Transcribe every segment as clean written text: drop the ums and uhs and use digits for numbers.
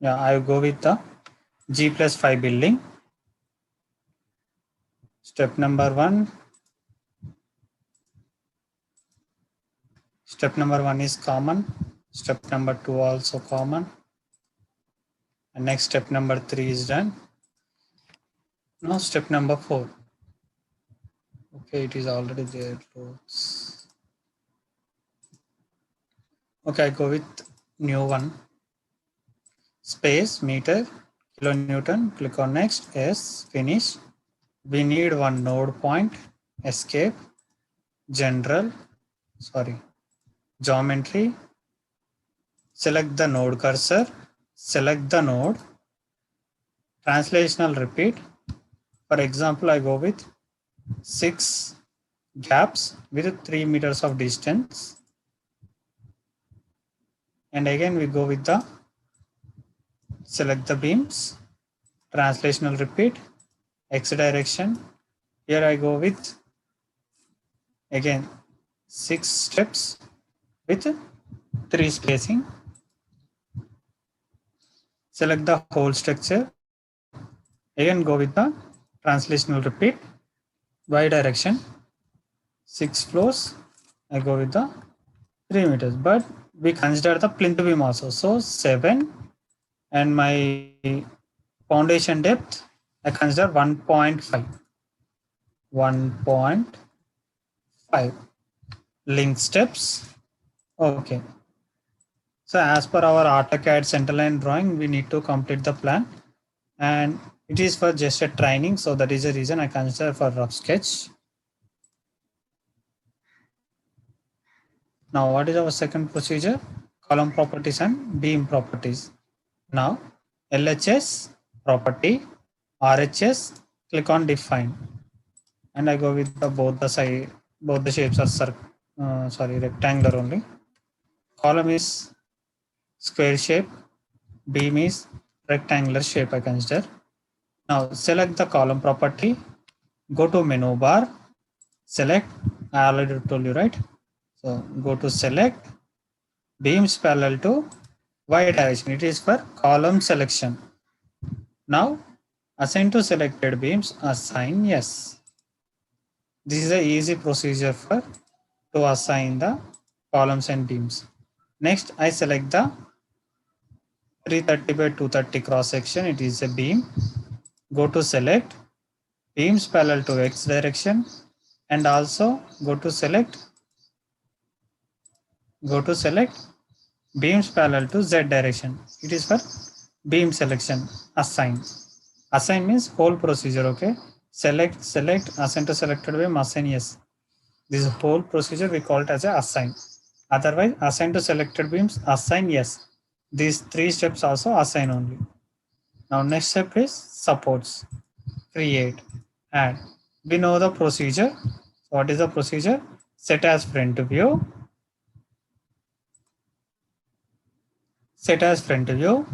Yeah, I go with the G+5 building. Step number one. Step number one is common. Step number two also common. And next step number three is done. Now step number four. Okay, it is already there. Okay, I go with new one. Space, meter, kilonewton. Click on next. Yes, finish. We need one node point. Escape. General. Geometry. Select the node cursor. Select the node. Translational repeat. For example, I go with 6 gaps with 3 meters of distance. And again, we go with the select the beams, translational repeat, X direction. Here I go with again 6 steps with 3 spacing. Select the whole structure. Again, go with the translational repeat, Y direction, 6 floors. I go with the 3 meters, but we consider the plinth beam also. So 7, and my foundation depth, I consider 1.5. 1.5. Link steps. Okay. So as per our AutoCAD centerline drawing, we need to complete the plan, and it is for just a training. So that is the reason I consider for rough sketch. Now, what is our second procedure? Column properties and beam properties. Now, LHS property, RHS, click on define, and I go with the both the shapes are rectangular only. Column is square shape, beam is rectangular shape I consider. Now select the column property, go to menu bar, select, I already told you, right? So go to select, beams parallel to Y direction, it is for column selection. Now assign to selected beams, assign yes. This is an easy procedure to assign the columns and beams. Next, I select the 330 by 230 cross section. It is a beam. Go to select, beams parallel to X direction, and also go to select beams parallel to Z direction. It is for beam selection. Assign. Assign means whole procedure. Okay. Select, assign to selected beam, assign yes. This whole procedure we call it as a assign. Otherwise, assign to selected beams, assign yes. These 3 steps also assign only. Now next step is supports. Create, add. We know the procedure. So what is the procedure? Set as front view. Set as front view.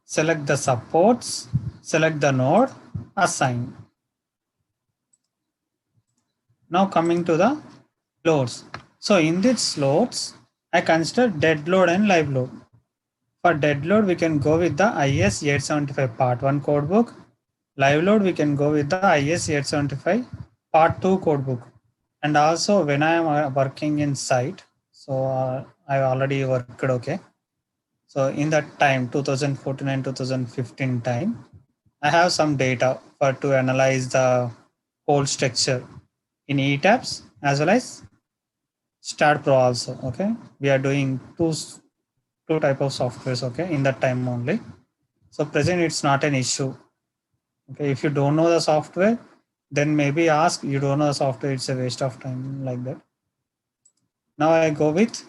Select the supports. Select the node. Assign. Now coming to the loads. So in these loads, I consider dead load and live load. For dead load, we can go with the IS 875 Part 1 codebook. Live load, we can go with the IS 875 Part 2 codebook. And also when I am working in site, so I already worked, okay. So in that time, 2014 and 2015 time, I have some data to analyze the whole structure in ETABS as well as StatPro also, okay. We are doing two type of softwares, okay, in that time only. So present, it's not an issue. Okay, if you don't know the software, then maybe ask, you don't know the software, it's a waste of time, like that. Now I go with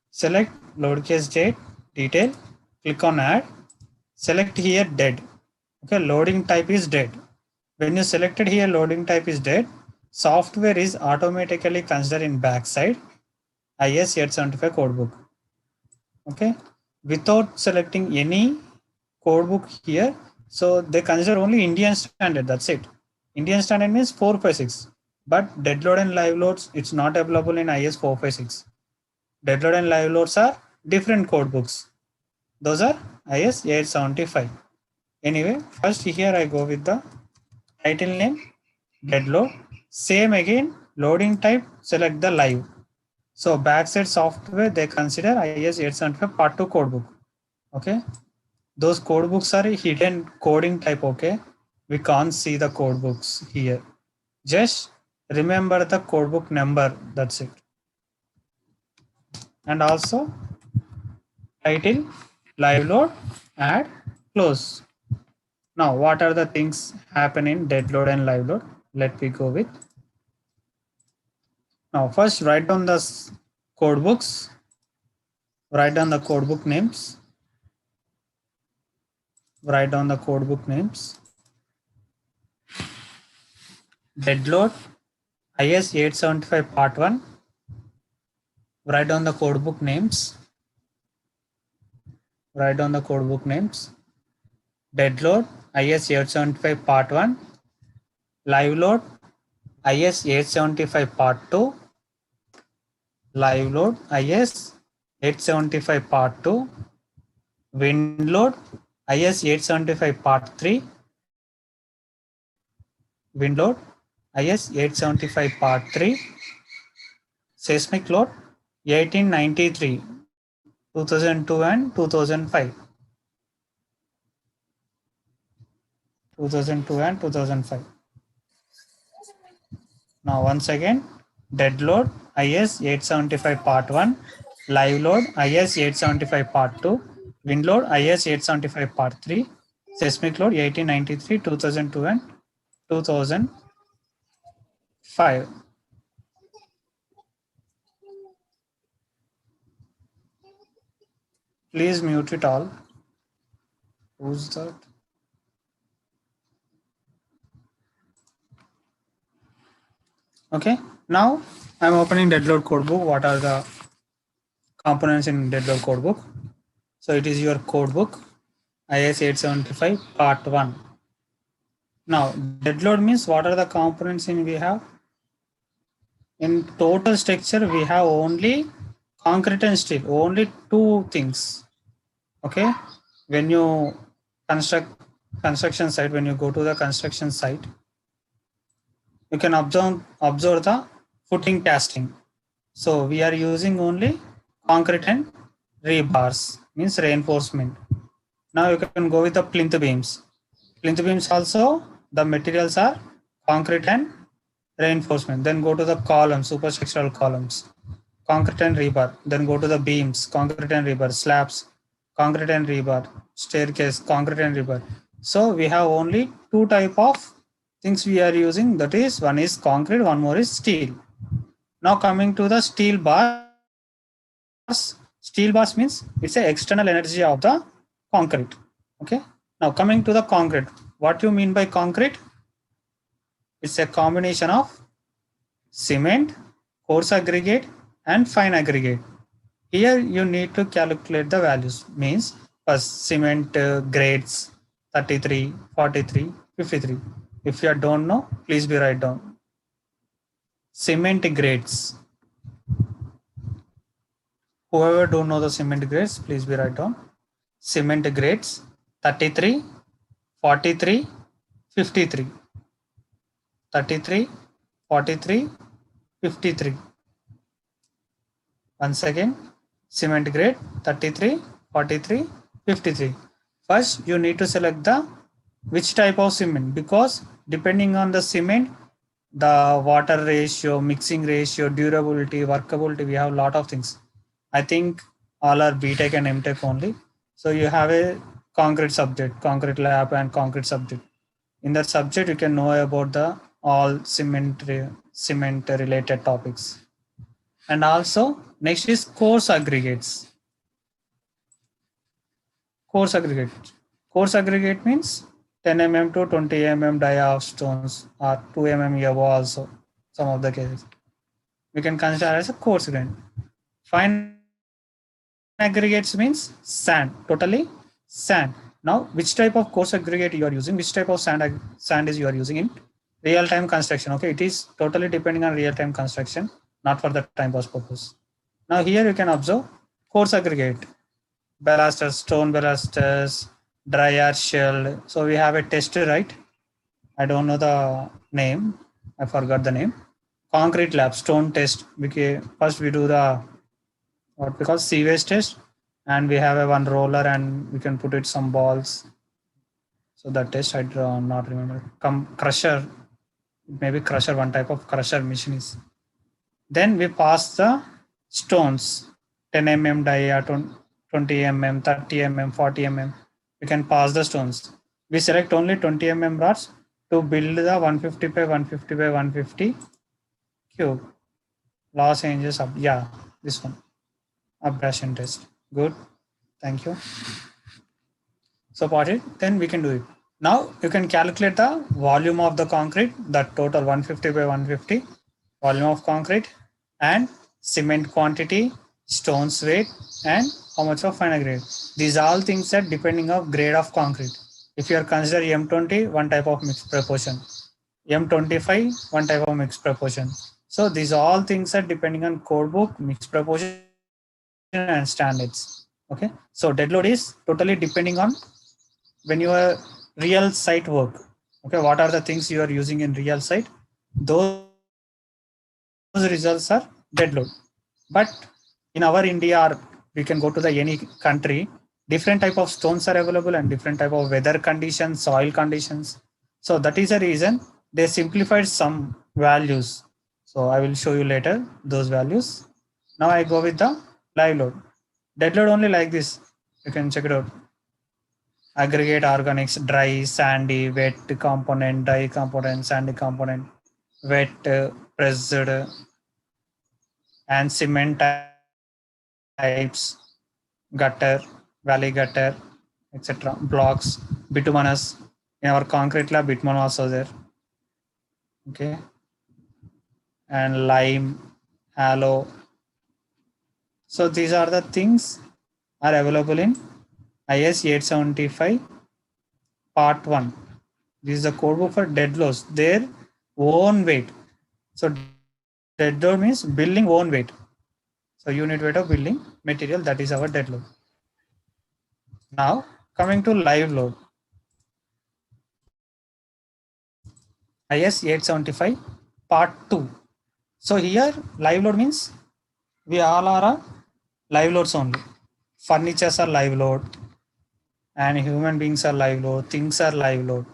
select load case date, detail, click on add, select here dead. Okay, loading type is dead. When you selected here loading type is dead, software is automatically considered in backside IS 875 codebook. Okay, without selecting any codebook here, so they consider only Indian standard, that's it. Indian standard means 456, but dead load and live loads, it's not available in IS 456. Dead load and live loads are different code books. Those are IS 875. Anyway, first here I go with the title name, dead load. Same again, loading type, select the live. So backside software, they consider IS 875 part 2 codebook. Okay. Those codebooks are hidden coding type. Okay. We can't see the codebooks here. Just remember the codebook number. That's it. And also title, live load, add, close. Now, what are the things happen in dead load and live load? Let me go with. Now, first write down the code books. Write down the code book names. Write down the code book names. Dead load, IS 875 part 1. Write down the code book names. Write down the code book names. Dead load, IS 875 part 1. Live load, IS 875 part 2. Live load, IS 875 part 2. Wind load, IS 875 part 3. Wind load, IS 875 part 3. Seismic load, 1893, 2002 and 2005. 2002 and 2005. Now once again, dead load, IS 875 part 1. Live load, IS 875 part 2. Wind load, IS 875 part 3. Seismic load, 1893, 2002 and 2005. Please mute it all. Who's that? Okay, now I'm opening deadload codebook. What are the components in deadload codebook? So it is your codebook, IS 875 part 1. Now deadload means what are the components in we have? In total structure, we have only concrete and steel, only two things. Okay, when you construction site, when you go to the construction site, you can observe the footing casting. So we are using only concrete and rebars, means reinforcement. Now you can go with the plinth beams. Plinth beams also, the materials are concrete and reinforcement. Then go to the columns, superstructural columns, concrete and rebar. Then go to the beams, concrete and rebar, slabs, concrete and rebar, staircase, concrete and rebar. So we have only two type of things we are using. That is, one is concrete, one more is steel. Now coming to the steel bars. Steel bars means it's a external energy of the concrete. Okay. Now coming to the concrete. What you mean by concrete? It's a combination of cement, coarse aggregate, and fine aggregate. Here you need to calculate the values. Means first cement grades 33, 43, 53. If you don't know, please be write down. Cement grades. Whoever don't know the cement grades, please be write down. Cement grades 33, 43, 53. 33, 43, 53. Once again, cement grade 33, 43, 53. First, you need to select the which type of cement, because depending on the cement, the water ratio, mixing ratio, durability, workability, we have a lot of things. I think all are BTech and MTech only. So you have a concrete subject, concrete lab and concrete subject. In that subject, you can know about the all cement related topics. And also next is coarse aggregates. Coarse aggregate. Coarse aggregate means 10 mm to 20 mm dia of stones, or 2 mm above also, some of the cases. We can consider as a coarse grain. Fine aggregates means sand, totally sand. Now, which type of coarse aggregate you are using, which type of sand is you are using in real-time construction. Okay, it is totally depending on real-time construction, not for the time pass purpose. Now here you can observe coarse aggregate. balusters, stone balusters, dry air shield. So we have a test, right? I don't know the name. I forgot the name. Concrete lab, stone test. First we do the what we call sewage test, and we have a one roller and we can put it some balls. So the test I do not remember. Crusher, maybe crusher, one type of crusher machine is. Then we pass the stones, 10 mm dia, 20 mm, 30 mm, 40 mm. We can pass the stones. We select only 20 mm rods to build the 150 by 150 by 150 cube. Los Angeles, yeah, this one, abrasion test. Good, thank you. So part it, then we can do it. Now you can calculate the volume of the concrete, the total 150 by 150 volume of concrete, and cement quantity, stones weight, and how much of final grade. These all things are depending of grade of concrete. If you are consider M20, one type of mixed proportion, M25, one type of mixed proportion. So these all things are depending on code book, mixed proportion, and standards. Okay, so dead load is totally depending on when you are real site work. Okay, what are the things you are using in real site? Those results are dead load. But in our India, or we can go to the any country, different type of stones are available and different type of weather conditions, soil conditions. So that is the reason they simplified some values. So I will show you later those values. Now I go with the live load. Dead load only like this. You can check it out. Aggregate organics, dry, sandy, wet component, dry component, sandy component, wet, pressed, and cement types, gutter, valley gutter, etc. Blocks, bituminous. In our concrete lab, bitumen also there. Okay, and lime, aloe. So these are the things are available in IS 875 part 1. This is the code book for dead loads, their own weight. So dead load means building own weight. So unit weight of building material, that is our dead load. Now coming to live load. IS 875 part 2. So here live load means we all are live loads only. Furnitures are live load and human beings are live load, things are live load.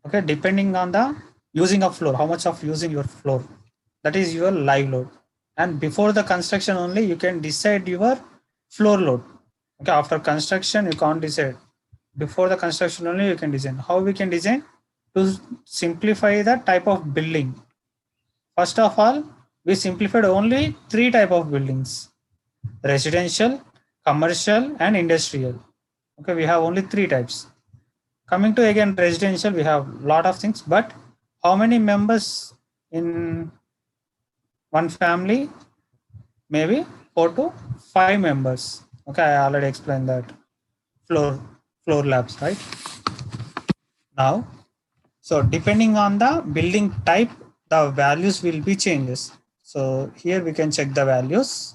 Okay, depending on the using of floor, how much of using your floor, that is your live load. And before the construction only you can decide your floor load. Okay, after construction you can't decide. Before the construction only you can design. How we can design? To simplify the type of building. First of all, we simplified only 3 type of buildings: residential, commercial, and industrial. Okay, we have only 3 types. Coming to again residential, we have lot of things, but how many members in one family? Maybe 4 to 5 members. Okay, I already explained that. Floor labs, right? Now, so depending on the building type, the values will be changes. So here we can check the values.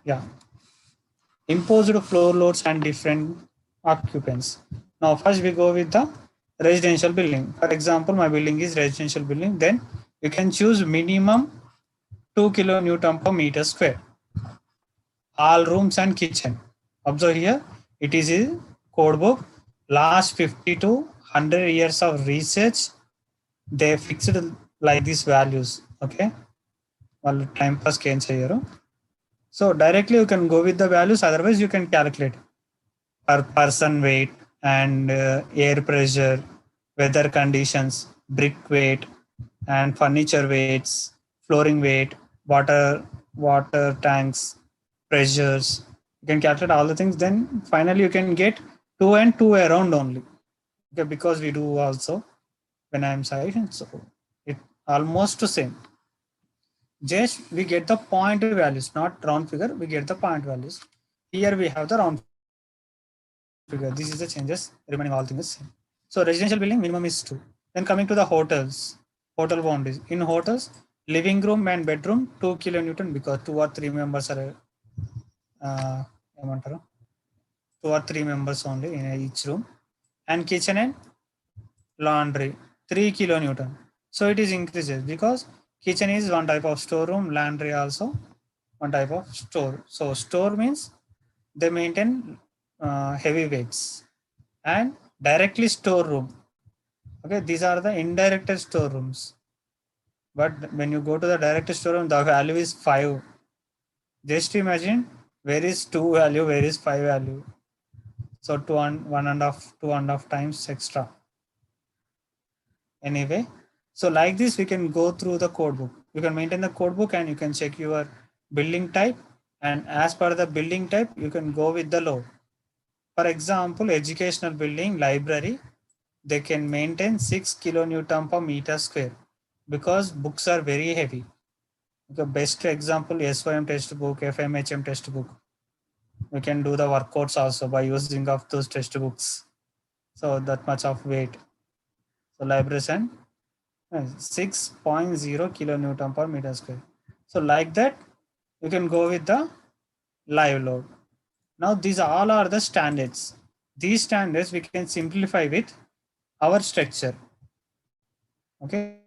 Yeah. Imposed floor loads and different occupants. Now first we go with the residential building. For example, my building is residential building. Then you can choose minimum 2 kilonewton per meter square. All rooms and kitchen. Observe here, it is in code book. Last 50 to 100 years of research, they fixed like these values. Okay. Well, time pass can say. So directly you can go with the values. Otherwise, you can calculate per person weight and air pressure, weather conditions, brick weight, and furniture weights, flooring weight, water tanks, pressures. You can calculate all the things. Then finally you can get 2 and 2 around only. Okay, because we do also when I am saying so it almost the same. Just we get the point values, not round figure. We get the point values. Here we have the round figure. This is the changes. Remaining all things same. So residential building minimum is 2. Then coming to the hotels, hotel boundaries. In hotels, living room and bedroom 2 kilonewton because 2 or 3 members are ఏమంటారు 2 or 3 members only in each room, and kitchen and laundry 3 kilonewton. So it is increases because kitchen is one type of storeroom, laundry also one type of store. So store means they maintain heavy weights, and directly storeroom. Okay, these are the indirect storerooms. But when you go to the direct storeroom, the value is 5. Just imagine where is 2 value, where is 5 value. So 1.5 times extra. Anyway, so like this, we can go through the code book. You can maintain the code book and you can check your building type. And as per the building type, you can go with the load. For example, educational building, library, they can maintain 6 kilonewton per meter square because books are very heavy. The best example, SYM textbook, FMHM textbook. We can do the workouts also by using of those textbooks. So that much of weight. So libraries and 6.0 kilonewton per meter square. So like that, you can go with the live load. Now these all are the standards. These standards we can simplify with our structure. Okay.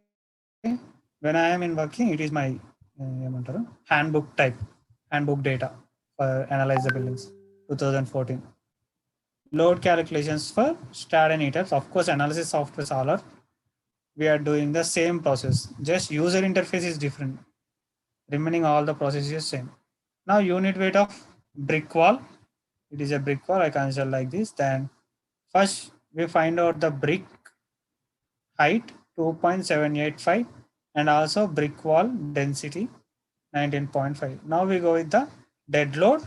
When I am in working, it is my handbook type, handbook data for analyze the buildings 2014. Load calculations for STAT and ETABS. Of course, analysis software all are. We are doing the same process. Just user interface is different. Remaining all the process is same. Now unit weight of brick wall. It is a brick wall. I consider like this. Then first we find out the brick height 2.785 and also brick wall density 19.5. Now we go with the dead load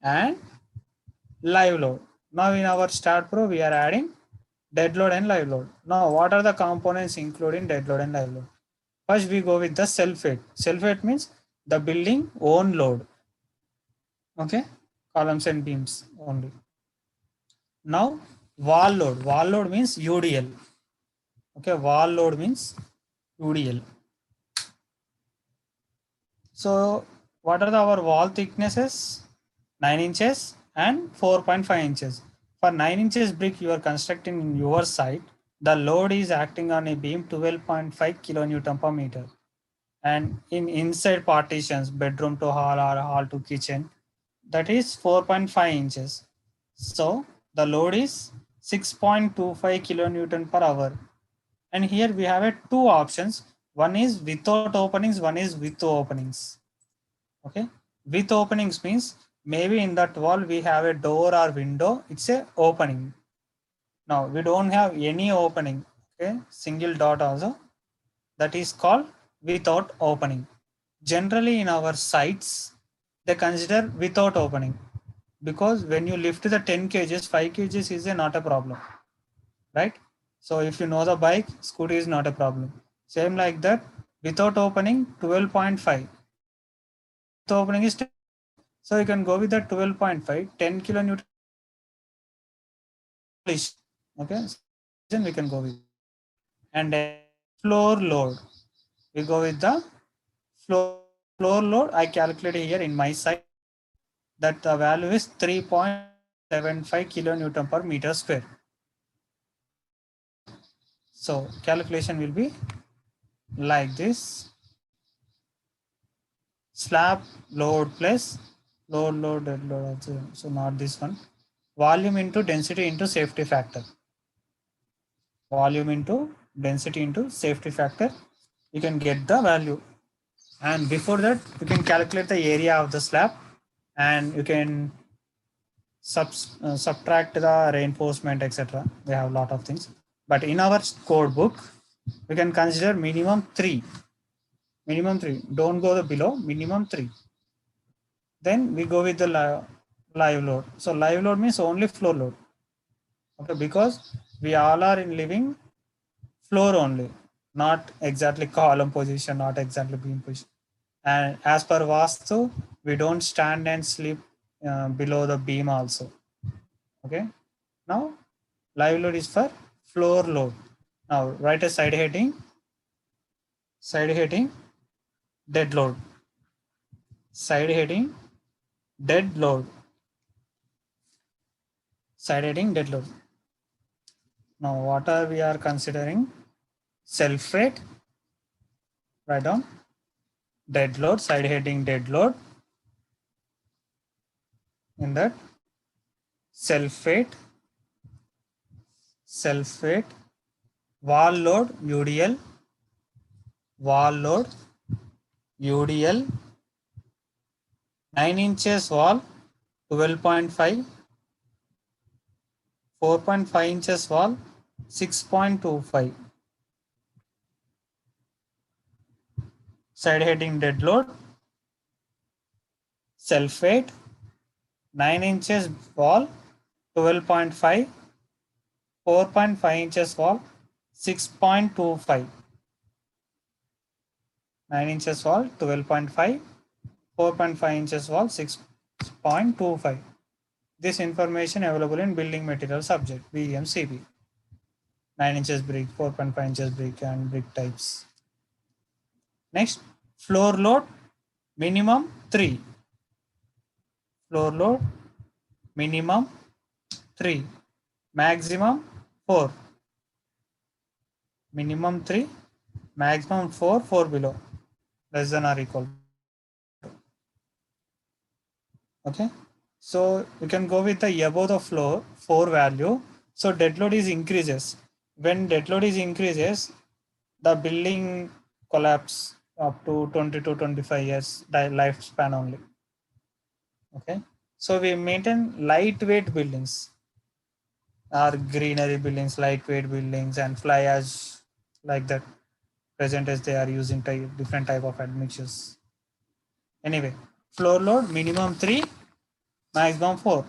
and live load. Now in our STAT Pro, we are adding dead load and live load. Now what are the components including dead load and live load? First we go with the self weight. Self weight means the building own load. Okay, columns and beams only. Now wall load. Wall load means UDL. Okay, wall load means UDL. So what are our wall thicknesses? 9 inches and 4.5 inches. For 9 inches brick you are constructing in your site, the load is acting on a beam 12.5 kilonewton per meter. And in inside partitions, bedroom to hall or hall to kitchen, that is 4.5 inches. So the load is 6.25 kilonewton per hour. And here we have two options. One is without openings, one is with openings. Okay, with openings means maybe in that wall we have a door or window, it's a opening. Now we don't have any opening, okay, single dot also, that is called without opening. Generally in our sites, they consider without opening because when you lift the 10 kgs, 5 kgs is not a problem, right? So if you know the bike, scooter is not a problem. Same like that, without opening 12.5. The opening is 10. So you can go with the 12.5, 10 kilonewton. Okay, then we can go with. And floor load. We go with the floor load. I calculated here in my site that the value is 3.75 kilonewton per meter square. So calculation will be like this. Slab load plus load dead load also. So not this one. Volume into density into safety factor. Volume into density into safety factor. You can get the value. And before that, you can calculate the area of the slab and you can subtract the reinforcement, etc. They have a lot of things. But in our code book, we can consider minimum 3. Minimum 3. Don't go the below, minimum 3. Then we go with the live load. So live load means only floor load. Okay, because we all are in living floor only, not exactly column position, not exactly beam position. And as per Vastu, we don't stand and sleep below the beam also. Okay. Now, live load is for floor load. Now, write a side heading. Side heading. dead load. Side heading dead load. Side heading dead load. Now what are we are considering? Self weight. Write down dead load, side heading dead load. In that self weight, wall load UDL, wall load UDL, 9 inches wall 12.5, 4.5 inches wall 6.25. Side heading dead load, self weight, 9 inches wall 12.5, 4.5 inches wall 6.25. 9 inches wall 12.5, 4.5 inches wall 6.25. This information available in building material subject BMCB. 9 inches brick, 4.5 inches brick and brick types. Next, floor load minimum 3. Floor load minimum 3, maximum 4. Minimum 3, maximum 4, 4 below, less than or equal. Okay, so you can go with the above the floor 4 value. So dead load is increases. When dead load is increases, the building collapse up to 20 to 25 years lifespan only. Okay, so we maintain lightweight buildings, or greenery buildings, lightweight buildings, and fly ash like that. Present as they are using different type of admixtures. Anyway, floor load minimum 3, maximum 4.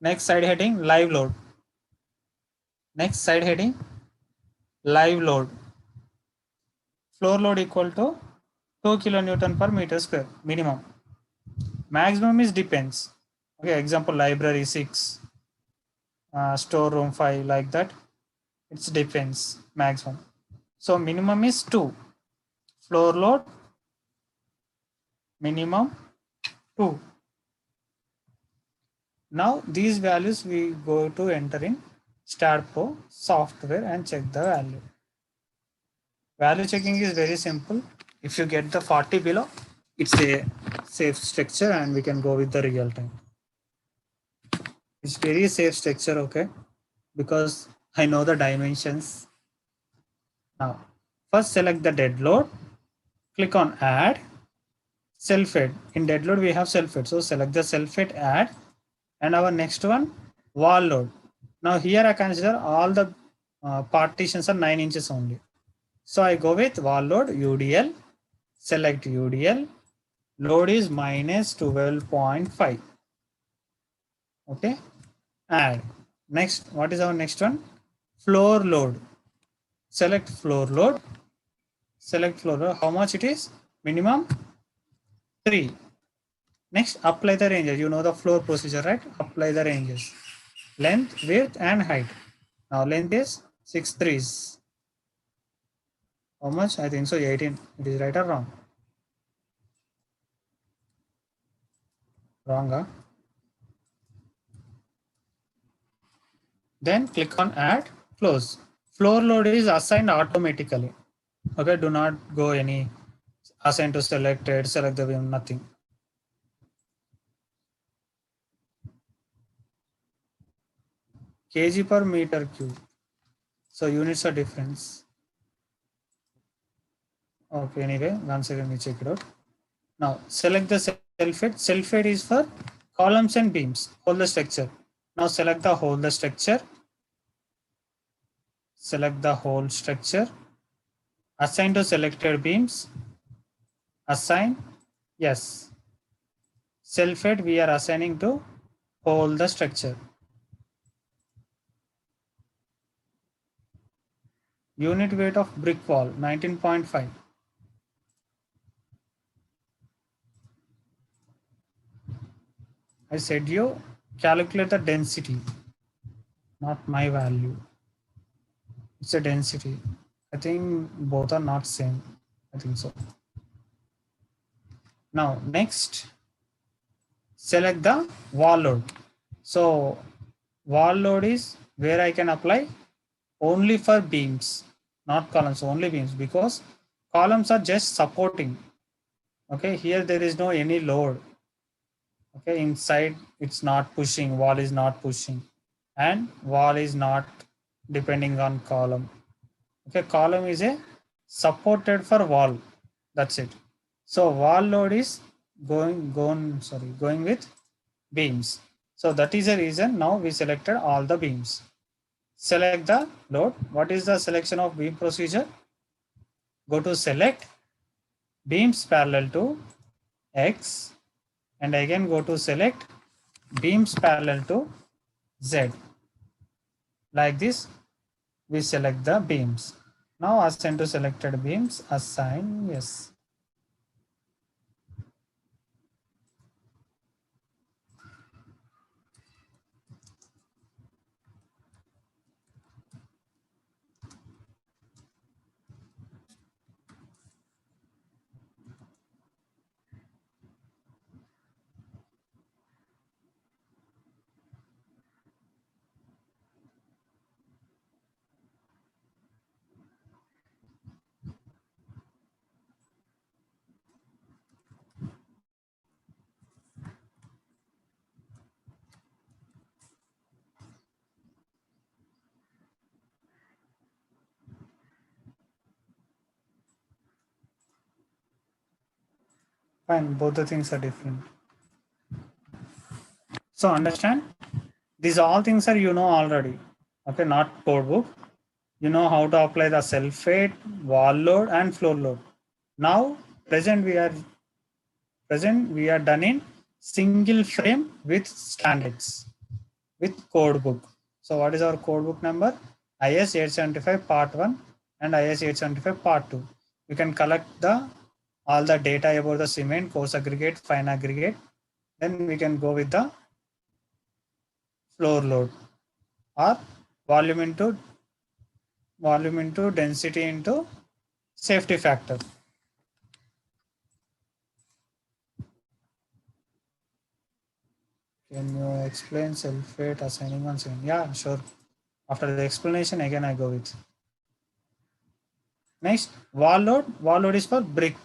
Next side heading live load. Next side heading live load. Floor load equal to 2 kilonewton per meter square minimum. Maximum is depends. Okay, example library 6, storeroom 5, like that. It depends maximum. So minimum is 2. Floor load minimum 2. Now these values we go to enter in StatPro software and check the value. Value checking is very simple. If you get the 40 below, it's a safe structure and we can go with the real time. It's very safe structure, okay? Because I know the dimensions. Now, first select the dead load, click on add, self weight. In dead load, we have self weight. So select the self weight, add, and our next one, wall load. Now here I consider all the partitions are 9 inches only. So I go with wall load UDL, select UDL, load is minus 12.5. Okay, add. Next, what is our next one? Floor load. Select floor load. Select floor load. How much it is? Minimum 3. Next, apply the ranges. You know the floor procedure, right? Apply the ranges. Length, width, and height. Now length is 6 threes. How much? I think so 18. It is right or wrong? Wrong, huh? Then click on add, close. Floor load is assigned automatically. Okay, do not go any assign to selected, select the beam, nothing. kg per meter cube. So units are different. Okay, anyway, once again we check it out. Now select the self-weight. Self-weight is for columns and beams, hold the structure. Now select the hold the structure. Select the whole structure. Assign to selected beams. Assign, yes. Self-weight we are assigning to hold the structure. Unit weight of brick wall 19.5. I said you calculate the density, not my value. It's a density. I think both are not same. I think so. Now next, select the wall load. So wall load is where I can apply only for beams, not columns, only beams, because columns are just supporting. Okay, here there is no any load. Okay, inside it's not pushing, wall is not pushing, and wall is not depending on column. Okay, column is a supported for wall. That's it. So wall load is going with beams. So that is the reason now we selected all the beams. Select the load. What is the selection of beam procedure? Go to select beams parallel to X, and again go to select beams parallel to Z. Like this, we select the beams. Now assign to selected beams, assign yes. Fine, both the things are different. So understand, these all things are you know already. Okay, not code book. You know how to apply the self-weight, wall load, and floor load. Now present we are done in single frame with standards with code book. So what is our code book number? IS 875 part 1 and IS 875 part 2. You can collect the all the data about the cement, coarse aggregate, fine aggregate. Then we can go with the floor load or volume into density into safety factor. Can you explain self-weight assigning on cement? Yeah, sure. After the explanation, again I go with. Next, wall load. Wall load is for brick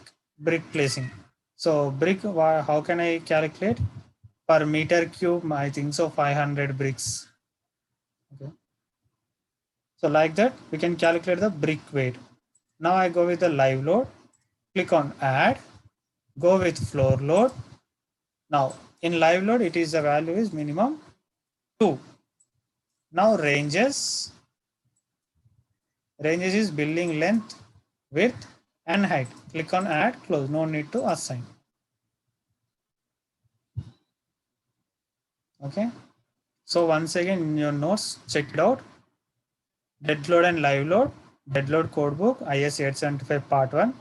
placing. So brick, how can I calculate? Per meter cube, I think so 500 bricks. Okay. So like that, we can calculate the brick weight. Now I go with the live load. Click on add. Go with floor load. Now in live load, it is the value is minimum 2. Now ranges is building length, width, and height. Click on add, close. No need to assign. Okay. So once again in your notes, check it out. Dead load and live load. Dead load codebook IS 875 part 1.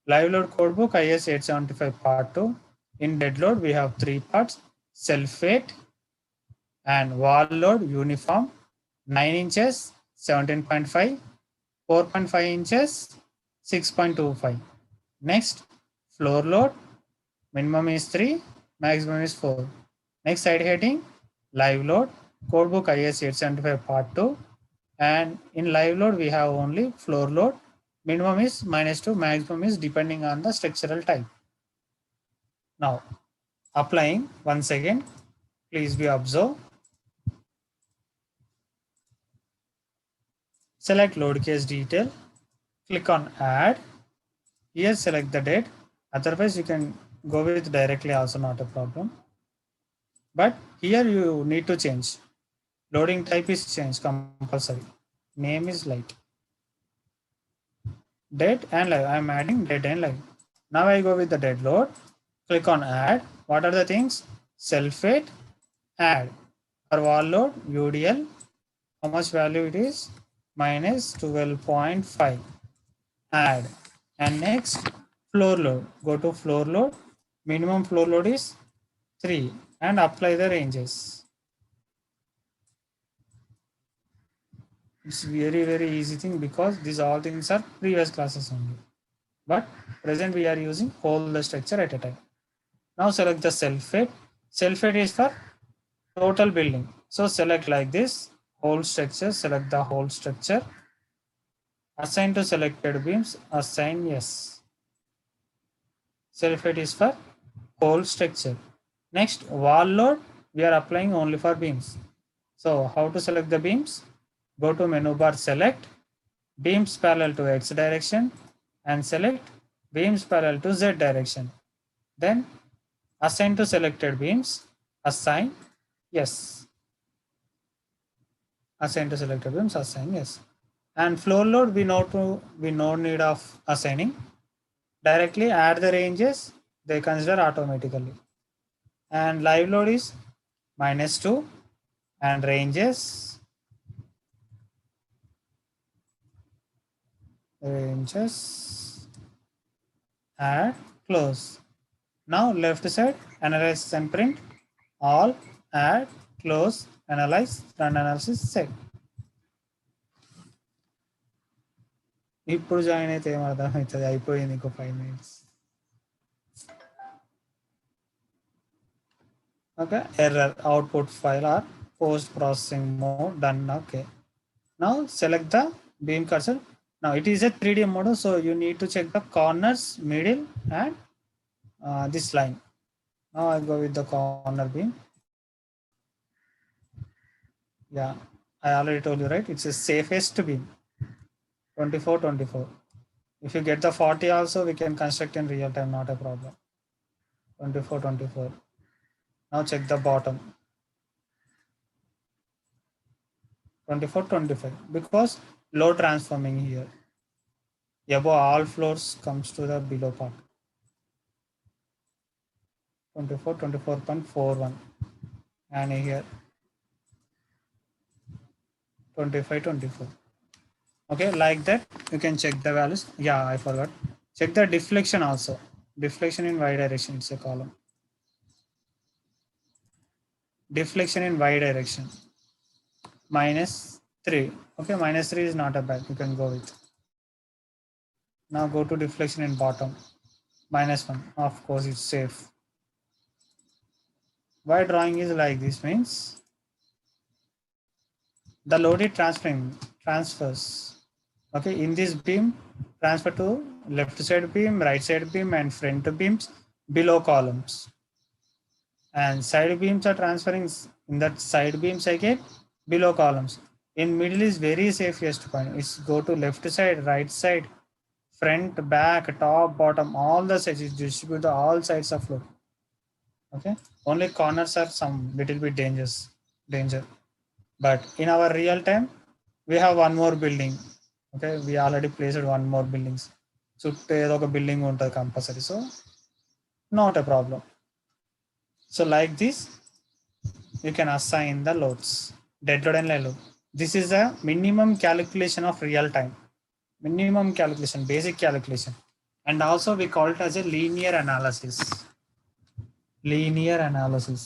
Live load codebook IS 875 part 2. In dead load we have 3 parts: self-weight and wall load uniform, 9 inches, 17.5, 4.5 inches, 6.25. Next, floor load, minimum is 3, maximum is 4. Next side heading, live load, codebook IS 875 part 2. And in live load, we have only floor load. Minimum is -2, maximum is depending on the structural type. Now, applying once again, please be observe. Select load case detail, click on add. Here select the date. Otherwise, you can go with directly also, not a problem. But here you need to change. Loading type is changed compulsory. Name is light. Date and live. I am adding date and live. Now I go with the dead load. Click on add. What are the things? Self-weight, add. For wall load, UDL. How much value it is? Minus 12.5. Add. And next, floor load. Go to floor load. Minimum floor load is 3 and apply the ranges. It's very easy thing because these all things are previous classes only. but present we are using whole the structure at a time. Now select the self-weight. Self-weight is for total building. So select like this, whole structure, select the whole structure. Assign to selected beams, assign yes. Self-weight is for whole structure. Next, wall load, we are applying only for beams. So how to select the beams? Go to menu bar, select beams parallel to X direction and select beams parallel to Z direction. Then assign to selected beams, assign yes. Assign to selected beams, assign yes. And floor load, we no need of assigning. Directly add the ranges, they consider automatically. And live load is -2 and ranges add close. Now left side analyze and print all add close analyze run analysis set. ఇప్పుడు join అయితే ఏం అర్థమవుతుంది అయిపోయింది ఇంకో 5 minutes. Okay, error output file or post processing mode done. Okay, now select the beam cursor. Now it is a 3D model, so you need to check the corners, middle and this line. Now I go with the corner beam. Yeah, I already told you, right? It's a safest beam. 24, 24. If you get the 40 also, we can construct in real time, not a problem. 24, 24. Now check the bottom. 24, 25. Because load transforming here. Above all floors comes to the below part. 24, 24.41. And here 25, 24. Okay, like that you can check the values. Yeah, I forgot. Check the deflection also. Deflection in y direction, it's a column. Deflection in y direction -3. Okay, -3 is not a bad, you can go with. Now go to deflection in bottom -1. Of course it's safe. Why drawing is like this means the loaded transfers. Okay, in this beam transfer to left side beam, right side beam and front beams below columns, and side beams are transferring in that side beams again below columns. In middle is very safest point. It's go to left side, right side, front, back, top, bottom, all the sides is distribute to all sides of load. Okay, only corners are some little bit danger. But in our real time, we have one more building. Okay, we already placed one more buildings. చుట్టూ ఏదో ఒక building ఉంటుంది compulsory, so not a problem. So like this, you can assign the loads, dead load and live load. This is a minimum calculation of real time. Minimum calculation, basic calculation. And also we call it as a linear analysis. Linear analysis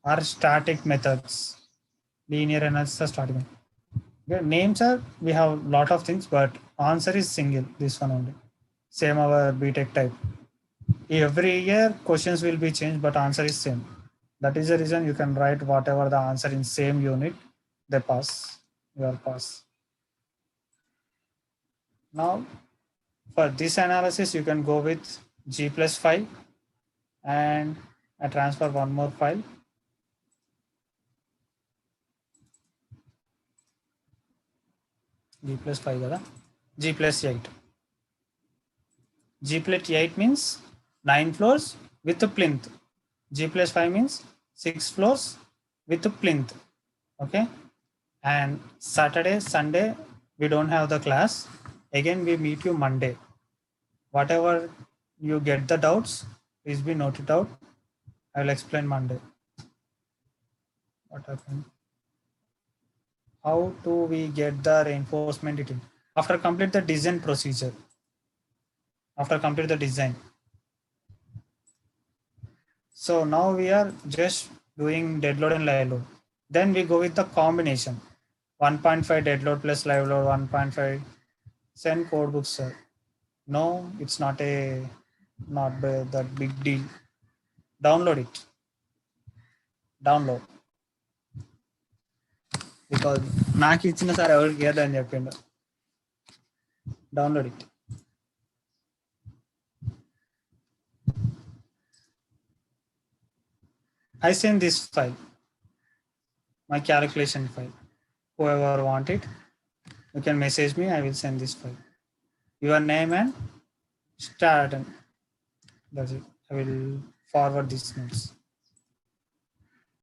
or static methods. Linear analysis or static methods. Okay, names are, we have lot of things, but answer is single, this one only. Same our BTech type. Every year questions will be changed, but answer is same. That is the reason you can write whatever the answer in same unit, they pass, you are pass. Now for this analysis, you can go with G+5 and I transfer one more file. G+5 kada? G+8. G+8 means 9 floors with a plinth. G+5 means 6 floors with a plinth. Okay, and Saturday, Sunday we don't have the class. Again we meet you Monday. Whatever you get the doubts, please be noted out. I will explain Monday. What happened? How do we get the reinforcement detail? After complete the design procedure. After complete the design. So now we are just doing dead load and live load. Then we go with the combination. 1.5 dead load plus live load, 1.5. Send code book, sir. No, it's not that big deal. Download it. Download. Because నాకు ఇచ్చిన sir ఎవరికి ఇవ్వదని చెప్పిండు. Download it. I send this file, my calculation file. Whoever want it, you can message me. I will send this file. Your name and start. That's it. I will forward these notes.